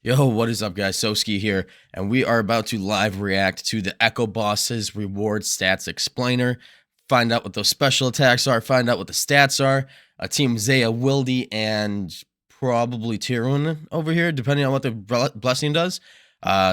Yo, what is up, guys? Soesky here, and we are about to live react to the Echo Boss's reward stats explainer. Find out what those special attacks are, find out what the stats are. Team Zaya, Wildy, and probably Tyrone over here, depending on what the blessing does.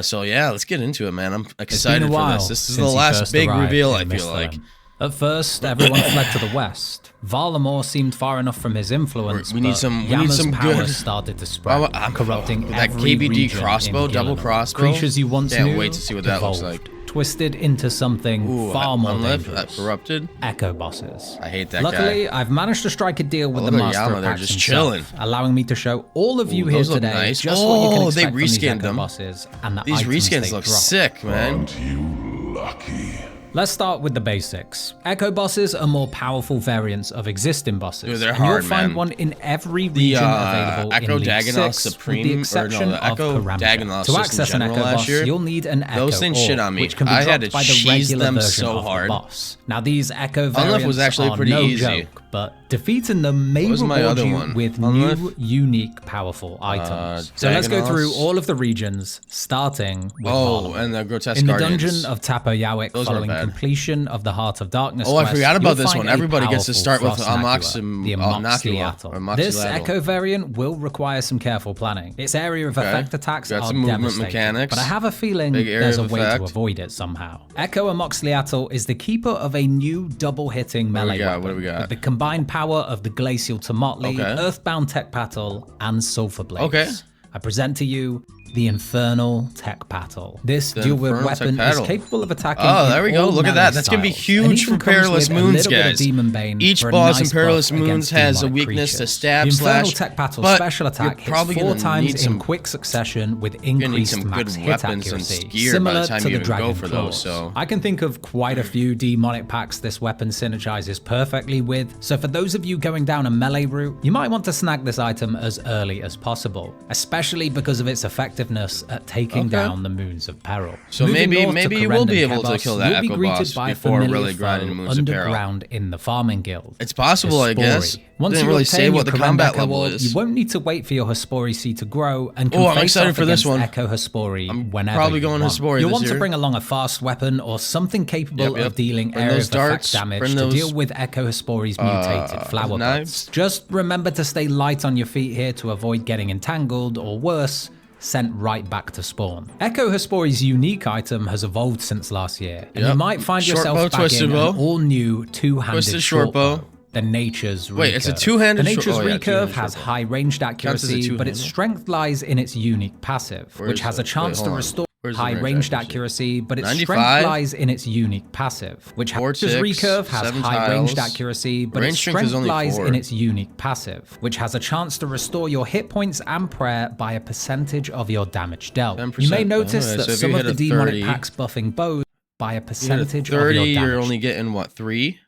So yeah, let's get into it, man. I'm excited for this. This is the last big reveal, I feel like. At first, everyone fled to the west. Valamor seemed far enough from his influence, we need some power good started to spread, corrupting that every KBD crossbow, double crossbow. Creatures you once Can't knew wait to see what that looks like. Twisted into something far more dangerous. Corrupted. Echo bosses. I hate that Luckily, guy. I've managed to strike a deal with the master of they're packs just himself, chilling, allowing me to show all of you here today nice. just what you can expect they from these reskinned Echo them. bosses and the These items reskins they look drop. sick, man. Aren't you lucky? Let's start with the basics. Echo bosses are more powerful variants of existing bosses. Dude, they're and hard, you'll find man. one in every region available Echo in League Dagonoth 6, Supreme, with the exception the Echo of Karamja. Dagonoth To access an Echo boss, you'll need an Echo Those things shit on me. which can be I had dropped to by the cheese regular them version so of hard. the boss. Now these Echo Unlift variants was actually are pretty no easy. joke, but defeating them may reward you with new, unique, powerful items. So let's go through all of the regions, starting with Valamor. And the Grotesque In the Guardians. dungeon of Tapo Yawik, following completion of the Heart of Darkness I quest, forgot about you'll this find one. a Everybody gets to powerful start with Frost Nakua, the Amoxicliatl. This Echo variant will require some careful planning. Its area of effect attacks are some movement devastating, mechanics. but I have a feeling there's a way to avoid it somehow. Echo Amoxicliatl is the keeper of a new double-hitting melee weapon. What do we got? With the combined power of the Glacial Tomotli, Earthbound Tecpatl, and Sulfur Blades. I present to you the Infernal Tecpatl. This dual-wield weapon is capable of attacking. Oh, there we go. Look at that. That's going to be huge for Perilous Moons, guys. Each boss in Perilous Moons has a weakness to stab, slash. The Infernal Tecpatl special attack hits 4 times in quick succession with increased max hit accuracy, similar to the Dragon Claws. I can think of quite a few demonic packs this weapon synergizes perfectly with, so for those of you going down a melee route, you might want to snag this item as early as possible, especially because of its effectiveness at taking down the Moons of Peril. So maybe you will be able to kill that Echo boss before really grinding Moons of Peril. Underground in the farming guild. It's possible, I guess. Once Didn't you really say what the combat level orb, is. you won't need to wait for your Hespori seed to grow and can I'm excited for this one. Echo Hespori whenever probably you going want. Hespori You'll this want year. to bring along a fast weapon or something capable of dealing area of effect damage to deal with Echo Hespori's mutated flower buds. Just remember to stay light on your feet here to avoid getting entangled or worse, sent right back to spawn. Echo Hespori's unique item has evolved since last year, and you might find yourself back in an all-new two-handed short bow. The Nature's Recurve. Wait, it's a two-handed The Nature's Recurve has high ranged accuracy, but its strength lies in its unique passive, which has a chance to restore high ranged accuracy, but its strength lies in its unique passive, which has Recurve has high ranged accuracy, but its strength lies in its unique passive, which has a chance to restore your hit points and prayer by a percentage of your damage dealt. You may notice that some of the demonic packs buffing bows by a percentage of your damage. You're only getting what, 3?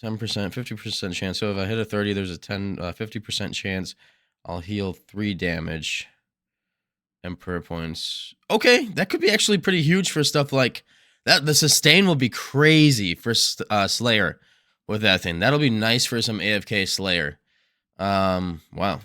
10%, 50% chance. So if I hit a 30, there's a 50% chance I'll heal 3 damage and prayer points. Okay, that could be actually pretty huge for stuff like that. The sustain will be crazy for Slayer with that thing. That'll be nice for some AFK Slayer. Wow.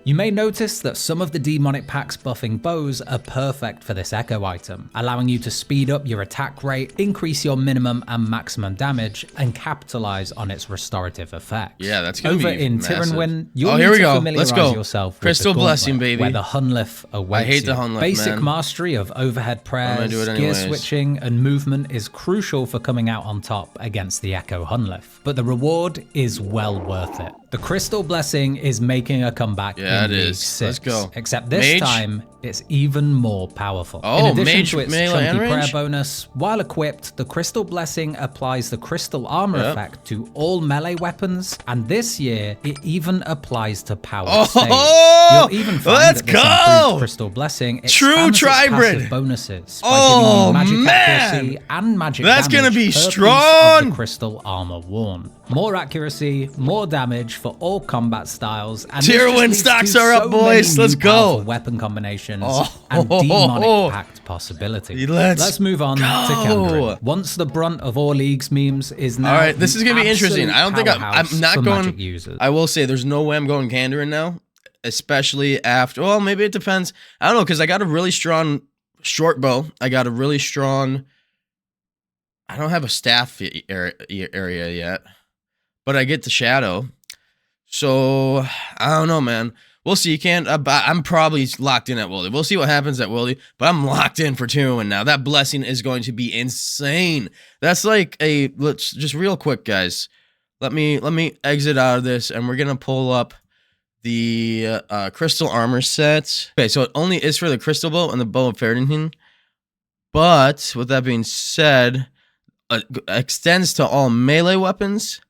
You may notice that some of the demonic packs buffing bows are perfect for this Echo item, allowing you to speed up your attack rate, increase your minimum and maximum damage, and capitalize on its restorative effects. Yeah, that's gonna be Over in massive. Tyrone, you'll need to familiarize yourself with Crystal the Blessing, gauntlet, baby. where the Hunlif awaits I hate the you. Hunlif, Basic man. mastery of overhead prayers, gear switching, and movement is crucial for coming out on top against the Echo Hunlif, but the reward is well worth it. The Crystal Blessing is making a comeback in League 6. Let's go. Except this time, it's even more powerful. Oh, in addition to its melee chunky prayer range? bonus, while equipped, the Crystal Blessing applies the Crystal Armor effect to all melee weapons, and this year, it even applies to power stage. You'll even find that this improved Crystal Blessing expands its passive bonuses by giving you magic accuracy and magic damage gonna be per piece strong! of the Crystal Armor worn. More accuracy, more damage for all combat styles, and Tier 1 stocks are up, boys. Let's go. Weapon combinations and demonic pact possibilities. Let's move on to Kendrick. Once the brunt of all leagues memes is now. All right, this is gonna be interesting. I don't think I'm not going. Users. I will say there's no way I'm going Kandarin now. especially after. Well, maybe it depends. I don't know, because I got a really strong short bow. I got a really strong. I don't have a staff area yet, but I get the shadow. So I don't know, man. We'll see. You can't. I'm probably locked in at Wildy. We'll see what happens at Wildy, but I'm locked in for 2-1 now. That blessing is going to be insane. That's like a. Let's just real quick, guys. Let me exit out of this, and we're gonna pull up the crystal armor set. Okay, so it only is for the crystal bow and the bow of Ferdinand. But with that being said, it extends to all melee weapons,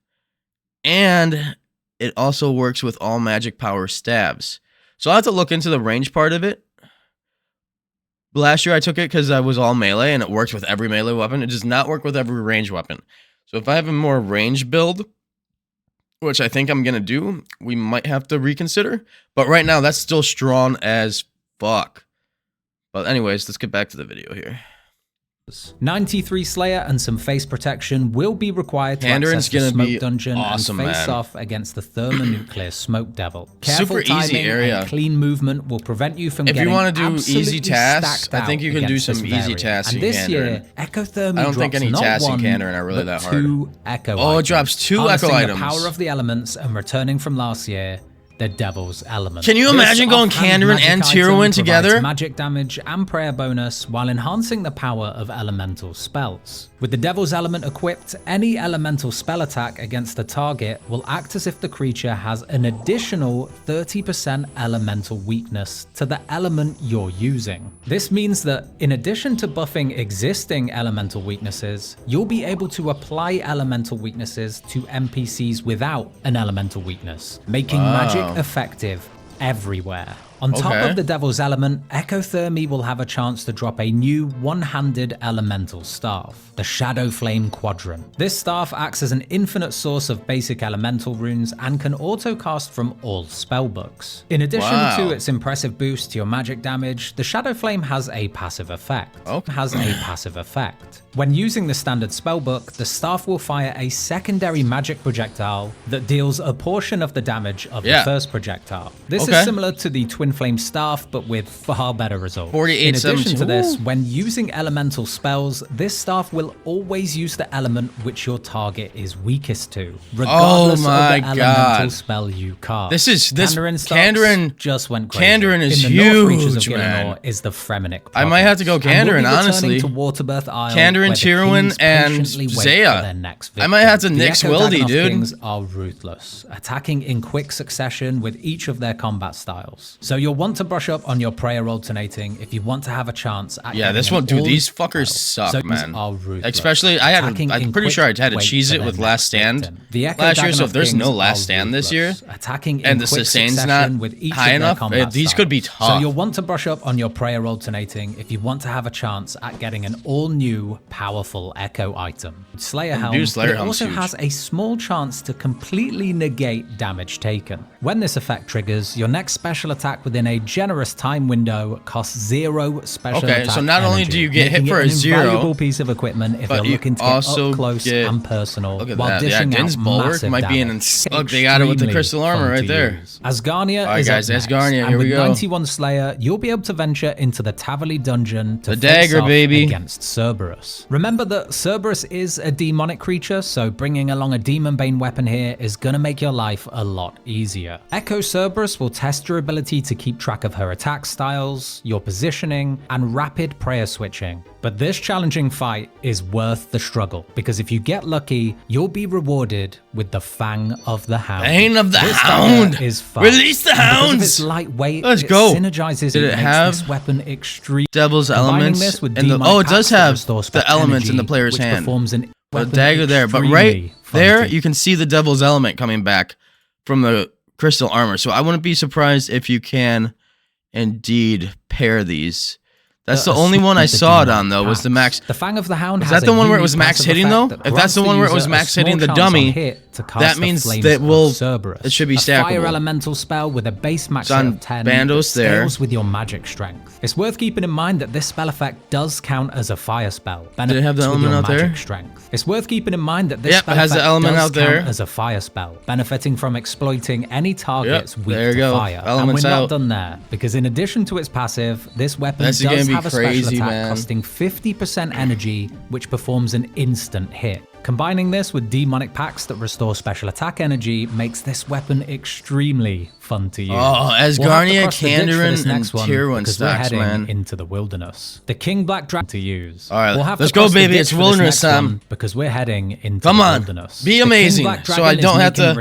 and it also works with all magic power stabs. So I'll have to look into the range part of it. Last year I took it because I was all melee and it works with every melee weapon. It does not work with every range weapon. So if I have a more range build, which I think I'm going to do, we might have to reconsider. But right now that's still strong as fuck. But anyways, let's get back to the video here. 93 Slayer and some face protection will be required to access the smoke dungeon awesome, and face off against the thermonuclear smoke devil. Careful timing and clean movement will prevent you from getting absolutely stacked out. If you want to do easy tasks, I think you can do some easy tasks in Kandarin. And this year, Ecothermy I don't think any tasks in Kandarin are really that hard. 2 echo items. It drops 2 echo items. The power of the elements and returning from last year, the Devil's Element. Can you imagine going Kandarin and Tyrwin together? Magic damage and prayer bonus while enhancing the power of elemental spells. With the Devil's Element equipped, any elemental spell attack against the target will act as if the creature has an additional 30% elemental weakness to the element you're using. This means that in addition to buffing existing elemental weaknesses, you'll be able to apply elemental weaknesses to NPCs without an elemental weakness, making magic effective everywhere. On top of the Devil's Element, Ecothermy will have a chance to drop a new one-handed elemental staff, the Shadow Flame Quadrant. This staff acts as an infinite source of basic elemental runes and can auto-cast from all spellbooks. In addition to its impressive boost to your magic damage, the Shadow Flame has a passive effect. When using the standard spellbook, the staff will fire a secondary magic projectile that deals a portion of the damage of the first projectile. This is similar to the Twin Flame staff, but with far better results. In addition to this, when using elemental spells, this staff will always use the element which your target is weakest to, regardless of the elemental spell you cast. Kandarin just went crazy. Kandarin is huge, man. Is the Phrenic province. I might have to go Kandarin, honestly. To Waterbirth Isle, Kandarin, Tyrwin, and Zaya. I might have to nix Wildy, dude. Kings are ruthless, attacking in quick succession with each of their combat styles. So you'll want to brush up on your prayer alternating if you want to have a chance at this one, dude, these fuckers suck, man. Especially, I'm pretty sure I had to cheese it with Last Stand last year, so if there's no Last Stand this year, and the sustain's not high enough, these could be tough. So you'll want to brush up on your prayer alternating if you want to have a chance at getting an all-new, powerful Echo item. Slayer Helm, it also has a small chance to completely negate damage taken. When this effect triggers, your next special attack within a generous time window costs 0 special attack so not only do you get hit for a 0, invaluable piece of equipment if you're looking to get up close and personal, while dishing out massive might be damage. They got it with the crystal armor right there. Asgarnia is guys, Asgarnia, here we go. With 91 Slayer, you'll be able to venture into the Tavali dungeon to face off against Cerberus. Remember that Cerberus is a demonic creature, so bringing along a Demon Bane weapon here is gonna make your life a lot easier. Echo Cerberus will test your ability to keep track of her attack styles, your positioning, and rapid prayer switching. But this challenging fight is worth the struggle, because if you get lucky, you'll be rewarded with the Fang of the Hound. Bane of the Hound! Release the hounds! Because of its lightweight, Let's go. Synergizes Did it have this weapon extreme. Devil's elements? It does have the elements in the player's hand. The dagger there, but right there, you can see the Devil's element coming back from the crystal armor. So I wouldn't be surprised if you can indeed pair these. That's the only one I saw it on, though, was the max. The Fang of the Hound is that the one where it was max hitting, though? If that's the one where it was max hitting the dummy, that means that it should be stackable. A fire elemental spell with a base max hit of 10 Bandos there. scales with your magic strength. It's worth keeping in mind that this spell effect does count as a fire spell. Did it have the element out there? Strength. It's worth keeping in mind that this spell it has the element out there as a fire spell, benefiting from exploiting any targets weak there you to go. fire. Elements and we're out. not done there, because in addition to its passive, this weapon does have a special attack costing 50% energy, which performs an instant hit. Combining this with demonic packs that restore special attack energy makes this weapon extremely fun to use. Oh, Asgarnia, Kandarin, and Tier 1 because stacks, we're heading man. into the wilderness. The King Black Dragon to use. All right, we'll have let's to go, baby. It's wilderness time. Because we're heading into Come the on, wilderness. be amazing, so I don't have to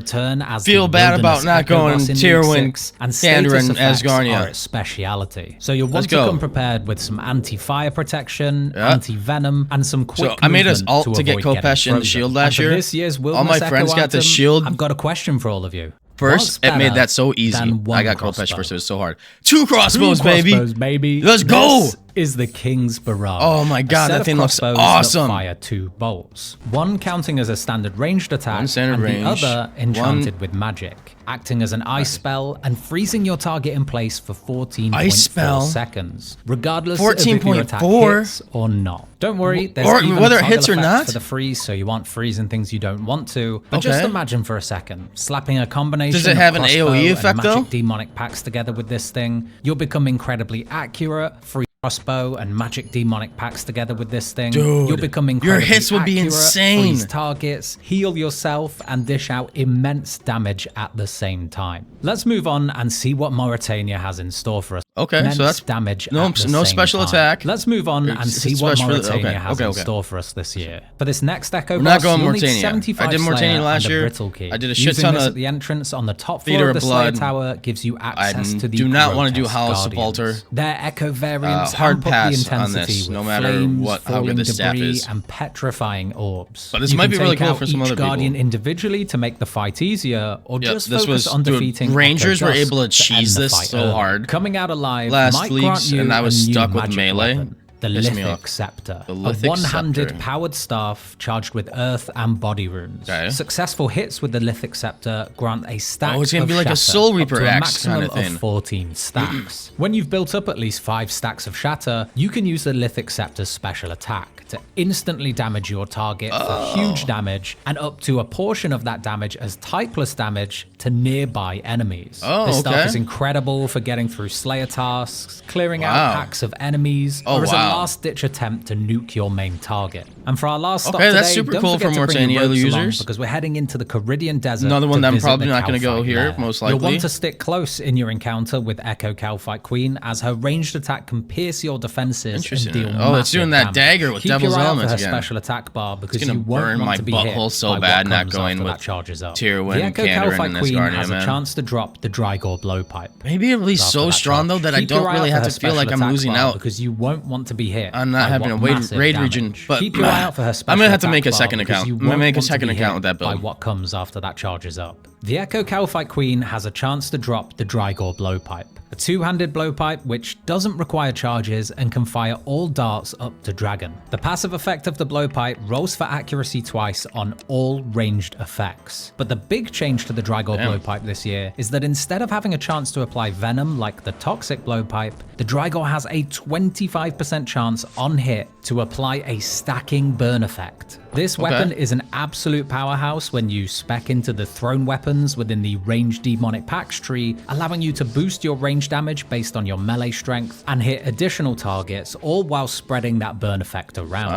feel bad about not going Tier 1 Kandarin Asgarnia. Are its speciality. So you'll want to come prepared with some anti-fire protection, anti-venom, and some quick. So I made us alt to get Kopesh in the shield last year. This year's all my friends got the shield. I've got a question for all of you. First, it made that so easy. I got Kopesh first. It was so hard. 2 crossbows, baby. Let's go. Is the King's Barrage. Oh my god, that thing looks awesome. That fire 2 bolts. One counting as a standard ranged attack, the other enchanted with magic, acting as an ice spell and freezing your target in place for 14.4 seconds, regardless of if your attack hits or not. Don't worry, there's even whether a it hits or effect not for the freeze, so you aren't freezing things you don't want to. But just imagine for a second, slapping a combination. Does it have an AOE effect and magic demonic packs together with this thing? You'll become incredibly accurate. Free crossbow and magic demonic packs together with this thing. Dude, you'll become incredibly your hits would be insane. Freeze targets, heal yourself, and dish out immense damage at the same time. Let's move on and see what Mauritania has in store for us. Okay, immense so that's damage. no special attack. Let's move on and see what Mauritania has in store for us this year. For this next Echo boss, not going Mauritania. I did Mauritania last year. I did a shit ton of at the entrance on the top floor of the Slayer Tower gives you access to the do not want to do Howl Sepulcher. Their Echo variants hard pass the on this, no matter flames, what how good the staff is, and petrifying orbs. But this might be really cool for some other Guardian people. individually to make the fight easier, or just this focus on defeating. Rangers were able to cheese this so hard. Coming out alive, last leagues, and I was stuck with melee. Weapon. The Lithic Scepter, a one-handed powered staff charged with earth and body runes. Successful hits with the Lithic Scepter grant a stack it's gonna be like a Soul Reaper Axe kind of thing. Of 14 stacks. When you've built up at least 5 stacks of Shatter, you can use the Lithic Scepter's special attack to instantly damage your target for huge damage, and up to a portion of that damage as typeless damage to nearby enemies. This stuff is incredible for getting through Slayer tasks, clearing out packs of enemies, or as a last-ditch attempt to nuke your main target. And for our last stop today, that's super cool for Mauritania users, because we're heading into the Caridian Desert. Another one that I'm probably not going to go here, most likely. You'll want to stick close in your encounter with Echo Calfight Queen, as her ranged attack can pierce your defenses and deal it's doing that dagger with Devil's Elements again. Special attack bar, because you won't want to be hit so bad not going with Tier 1 Kandarin and Asgardia, has a chance to drop the Drygor blowpipe. Maybe at least so strong though that I don't really have to feel like I'm losing out, because you won't want to be hit. I'm not having a raid region, but keep your eye out for her special I'm gonna have to make a second account. I'm gonna make a second account with that build. By what comes after that charges up. The Echo Calfight Queen has a chance to drop the Drygor blowpipe, a 2-handed blowpipe which doesn't require charges and can fire all darts up to Dragon. The passive effect of the blowpipe rolls for accuracy twice on all ranged effects. But the big change to the Drygor blowpipe this year is that instead of having a chance to apply venom like the toxic blowpipe, the Drygor has a 25% chance on hit to apply a stacking burn effect. This weapon is an absolute powerhouse when you spec into the thrown weapons within the ranged demonic packs tree, allowing you to boost your range damage based on your melee strength and hit additional targets, all while spreading that burn effect around.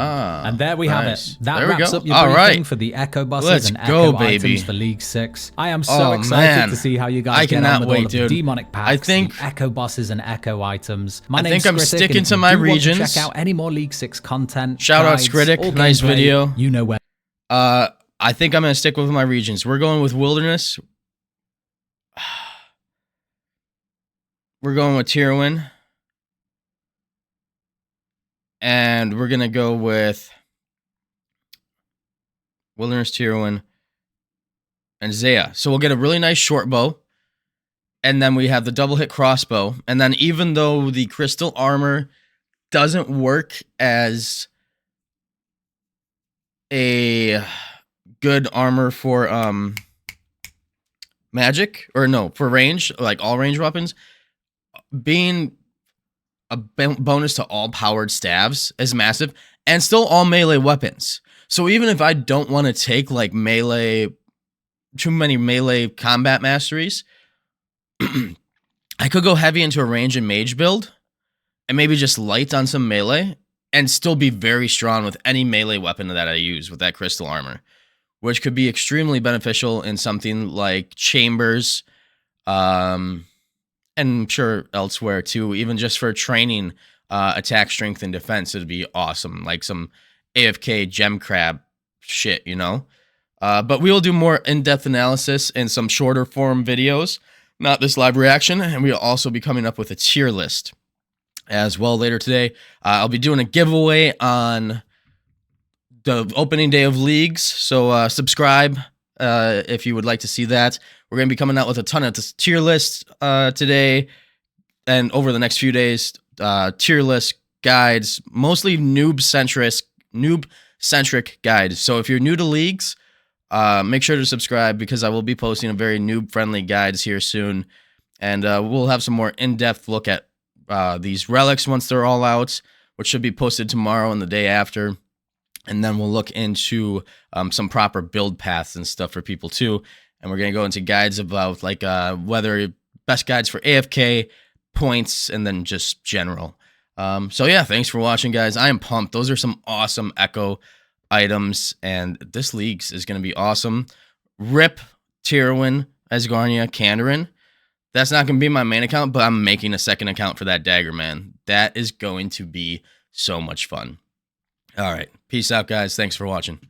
And there we have it. That wraps up your briefing for the Echo bosses and Echo items for League 6. I am so excited to see how you guys get on with all of the demonic packs, the Echo bosses and Echo items. My name's I'm sticking to my regions. Check out any more League 6 content. Shout out Scritic, nice video. You know where. I think I'm gonna stick with my regions. We're going with Wilderness. We're going with Tier 1. And we're gonna go with Wilderness, Tier 1, and Zaya. So we'll get a really nice short bow. And then we have the double hit crossbow. And then even though the crystal armor doesn't work as a good armor for magic, or no, for range, like all range weapons. Being a bonus to all powered staves is massive, and still all melee weapons. So even if I don't want to take like too many melee combat masteries, I could go heavy into a range and mage build, and maybe just light on some melee, and still be very strong with any melee weapon that I use with that crystal armor, which could be extremely beneficial in something like chambers, and I'm sure elsewhere too, even just for training attack, strength, and defense. It'd be awesome, like some AFK gem crab shit, you know? But we will do more in-depth analysis in some shorter form videos, not this live reaction, and we'll also be coming up with a tier list as well later today. I'll be doing a giveaway on the opening day of leagues, so subscribe if you would like to see that. We're going to be coming out with a ton of tier lists today and over the next few days. Tier list guides, mostly noob-centric guides. So if you're new to leagues, make sure to subscribe, because I will be posting a very noob-friendly guides here soon. And we'll have some more in-depth look at these relics once they're all out, which should be posted tomorrow and the day after. And then we'll look into some proper build paths and stuff for people too. And we're going to go into guides about like whether best guides for AFK, points, and then just general. So yeah, thanks for watching, guys. I am pumped. Those are some awesome Echo items, and this leagues is going to be awesome. Rip, Tyrwin, Asgarnia, Kandarin. That's not going to be my main account, but I'm making a second account for that dagger, man. That is going to be so much fun. All right. Peace out, guys. Thanks for watching.